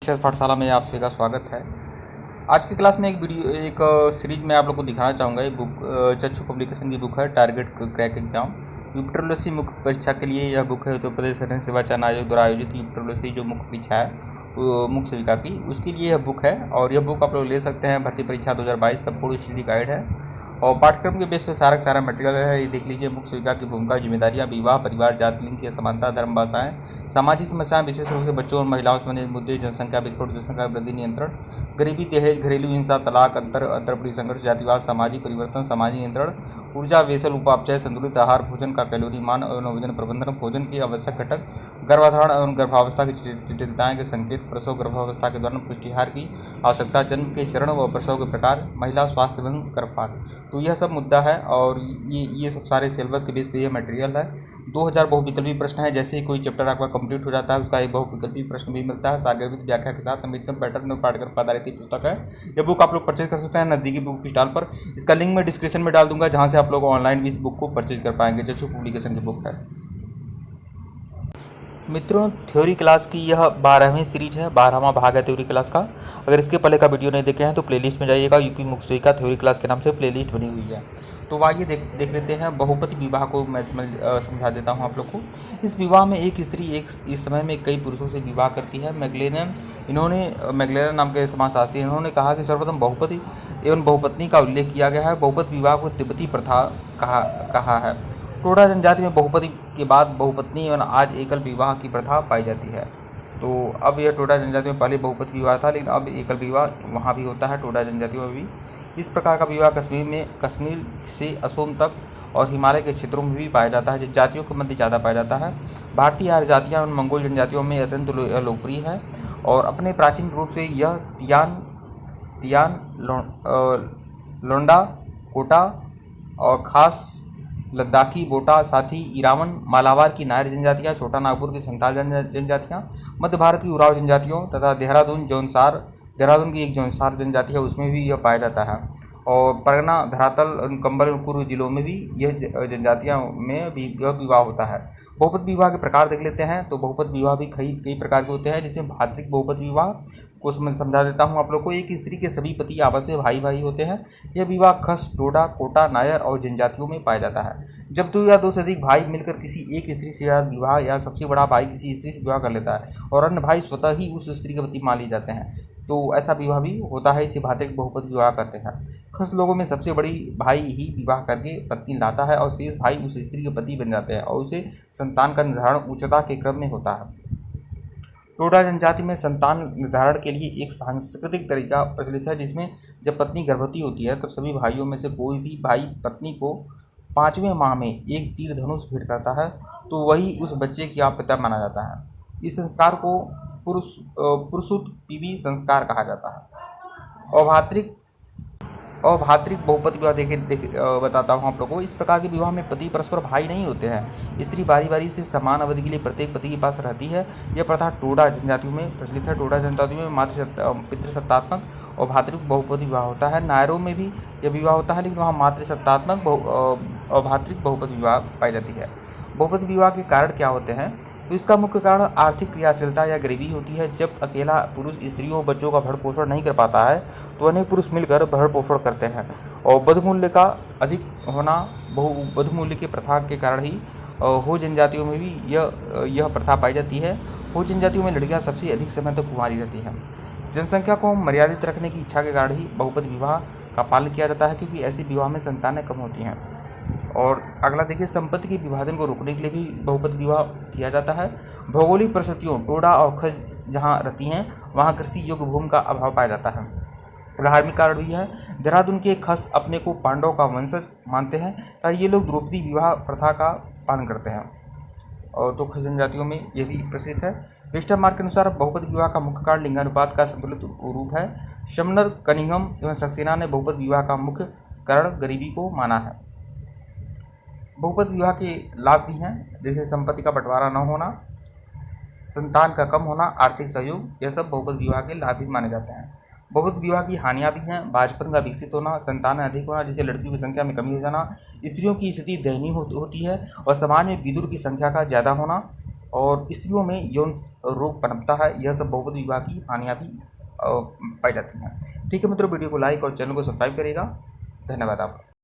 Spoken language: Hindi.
विशेष पाठशाला में आप सभी का स्वागत है। आज की क्लास में एक सीरीज में आप लोग को दिखाना चाहूँगा। ये बुक चक्षु पब्लिकेशन की बुक है, टारगेट क्रैक एग्जाम यूपीट्रिपल मुख्य परीक्षा के लिए। यह बुक है उत्तर प्रदेश सैनिक सेवा चयन आयोग द्वारा आयोजित यूपीट्रिपल जो मुख्य परीक्षा है मुख्य सेविका की, उसके लिए यह बुक है। और यह बुक आप लोग ले सकते हैं। भर्ती परीक्षा 2022 संपूर्ण स्टडी गाइड है और पाठ्यक्रम के बेस पे सारा मटेरियल है। ये देख लीजिए। मुख्य सेविका की भूमिका, जिम्मेदारियां, विवाह, परिवार, जाति, लिंग की असमानता, धर्म, भाषाएं, सामाजिक समस्याएं, विशेष रूप से बच्चों और महिलाओं से संबंधित मुद्दे, जनसंख्या विस्फोट, जनसंख्या वृद्धि नियंत्रण, गरीबी, दहेज, घरेलू हिंसा, तलाक, अंतर संघर्ष, जातिवाद, सामाजिक परिवर्तन, सामाजिक नियंत्रण, ऊर्जा, वेसल, उपापचय, संतुलित आहार, भोजन का कैलोरी मान एवं वजन प्रबंधन, भोजन के आवश्यक घटक, गर्भाधारण एवं गर्भावस्था की जटिलताएं के संकेत, प्रसव गर्भावस्था के दौरान पुष्टिहार की आवश्यकता, जन्म के चरण व प्रसव के प्रकार, महिला स्वास्थ्य एवं गर्भपात। तो यह सब मुद्दा है और ये सब सारे सिलेबस के बेस पे ये मटेरियल है। 2000 बहुविकल्पी प्रश्न है। जैसे ही कोई चैप्टर आपका कंप्लीट हो जाता है उसका एक बहुविकल्पी प्रश्न भी मिलता है सारगर्भित व्याख्या के साथ। नवीनतम पैटर्न और पाठ्यक्रम पर आधारित पुस्तक है। यह बुक आप लोग परचेज कर सकते हैं नज़दीकी बुक स्टॉल पर। इसका लिंक मैं डिस्क्रिप्शन में डाल दूंगा, जहाँ से आप लोग ऑनलाइन भी इस बुक को परचेज कर पाएंगे। चक्षु पब्लिकेशन की बुक है। मित्रों, थ्योरी क्लास की यह 12वीं सीरीज है, 12वां भाग है थ्योरी क्लास का। अगर इसके पहले का वीडियो नहीं देखे हैं तो प्लेलिस्ट में जाइएगा। यूपी मुख्य सेविका थ्योरी क्लास के नाम से प्लेलिस्ट बनी हुई है। तो आइए देख लेते हैं। बहुपति विवाह को मैं समझा देता हूं आप लोग को। इस विवाह में एक स्त्री इस समय में कई पुरुषों से विवाह करती है। मैगलेनन नाम के समाजशास्त्री इन्होंने कहा कि सर्वप्रथम बहुपति एवं बहुपत्नी का उल्लेख किया गया है। बहुपत विवाह को तिब्बती प्रथा कहा है। टोडा जनजाति में बहुपति के बाद बहुपत्नी एवं आज एकल विवाह की प्रथा पाई जाती है। तो अब यह टोडा जनजाति में पहले बहुपति विवाह था, लेकिन अब एकल विवाह वहाँ भी होता है, टोडा जनजातियों में भी। इस प्रकार का विवाह कश्मीर से असोम तक और हिमालय के क्षेत्रों में भी पाया जाता है। जनजातियों के मध्य ज़्यादा पाया जाता है। भारतीय आर्य जातियाँ और मंगोल जनजातियों में अत्यंत लोकप्रिय है और अपने प्राचीन रूप से यह तियान लोंडा, कोटा और खास लद्दाखी, बोटा, साथी, इरावन, मालाबार की नायर जनजातियाँ, छोटा नागपुर की संथाल जनजातियाँ, मध्य भारत की उराव जनजातियों तथा देहरादून की एक जौनसार जनजाति है, उसमें भी यह पाया जाता है। और परगना, धरातल, कंबल और कुरु जिलों में भी यह जनजातियाँ में भी यह विवाह होता है। बहुपत विवाह के प्रकार देख लेते हैं। तो बहुपत विवाह भी कई प्रकार के होते हैं, जिसमें भातृक बहुपत विवाह को समझा देता हूँ आप लोग को। एक स्त्री के सभी पति आपस में भाई होते हैं। यह विवाह खस, टोडा, कोटा, नायर और जनजातियों में पाया जाता है। जब 2 या 2 से अधिक भाई मिलकर किसी एक स्त्री से विवाह या सबसे बड़ा भाई किसी स्त्री से विवाह कर लेता है और अन्य भाई स्वतः ही उस स्त्री के पति मान लिए जाते हैं, तो ऐसा विवाह भी होता है। इसे भातृक बहुपत विवाह कहते हैं। खस लोगों में सबसे बड़ी भाई ही विवाह करके पत्नी लाता है और शेष भाई उस स्त्री के पति बन जाते हैं और उसे संतान का निर्धारण उच्चता के क्रम में होता है। टोडा जनजाति में संतान निर्धारण के लिए एक सांस्कृतिक तरीका प्रचलित है, जिसमें जब पत्नी गर्भवती होती है तब सभी भाइयों में से कोई भी भाई पत्नी को 5वें माह में एक तीर धनुष भेंट करता है, तो वही उस बच्चे की पिता माना जाता है। इस संस्कार को पुरुषुत पीवी संस्कार कहा जाता है। अभातृक बहुपत विवाह बताता हूँ आप लोगों को। इस प्रकार के विवाह में पति परस्पर भाई नहीं होते हैं। स्त्री बारी बारी से समान अवधि के लिए प्रत्येक पति के पास रहती है। यह प्रथा टोडा जनजातियों में प्रचलित है। टोडा जनजातियों में पितृसत्तात्मक और भातृक बहुपत विवाह होता है। नायरों में भी यह विवाह होता है, लेकिन वहाँ मातृसत्तात्मक और भातृक बहुपत विवाह पाई जाती है। बहुपत विवाह के कारण क्या होते हैं? तो इसका मुख्य कारण आर्थिक क्रियाशीलता या गरीबी होती है। जब अकेला पुरुष स्त्रियों और बच्चों का भरण पोषण नहीं कर पाता है तो अनेक पुरुष मिलकर भरण पोषण करते हैं। और बधमूल्य का अधिक होना, बधमूल्य की प्रथा के कारण ही हो जनजातियों में भी यह प्रथा पाई जाती है। हो जनजातियों में लड़कियां सबसे अधिक समय तक कुंवारी रहती हैं। जनसंख्या को मर्यादित रखने की इच्छा के कारण ही बहुपत विवाह का पालन किया जाता है, क्योंकि ऐसे विवाह में संतानें कम होती हैं। और अगला देखिए, संपत्ति के विभाजन को रोकने के लिए भी बहुपत विवाह किया जाता है। भौगोलिक परिस्थितियों, टोडा और खस जहाँ रहती हैं वहाँ कृषि योग्य भूमि का अभाव पाया जाता है। धार्मिक कारण भी है। देहरादून के खस अपने को पांडव का वंशज मानते हैं, ताकि ये लोग द्रौपदी विवाह प्रथा का पालन करते हैं। और तो खस जनजातियों में ये भी प्रचलित है। वेस्टरमार्क के अनुसार बहुपत विवाह का मुख्य कारण लिंगानुपात का संतुलित रूप है। शमनर, कनिंघम एवं सक्सेना ने बहुपत विवाह का मुख्य कारण गरीबी को माना है। बहुपत विवाह के लाभ भी हैं, जैसे संपत्ति का बंटवारा न होना, संतान का कम होना, आर्थिक सहयोग, यह सब बहुपत विवाह के लाभ भी माने जाते हैं। बहुपत विवाह की हानियां भी हैं। बांझपन का विकसित होना, संतान अधिक होना, जिससे लड़कियों की संख्या में कमी हो जाना, स्त्रियों की स्थिति दयनीय होती है और समाज में विदुर की संख्या का ज़्यादा होना और स्त्रियों में यौन रोग पनपता है। यह सब बहुपत विवाह की हानियाँ भी पाई जाती हैं। ठीक है मित्रों, वीडियो को लाइक और चैनल को सब्सक्राइब करेगा। धन्यवाद आपका।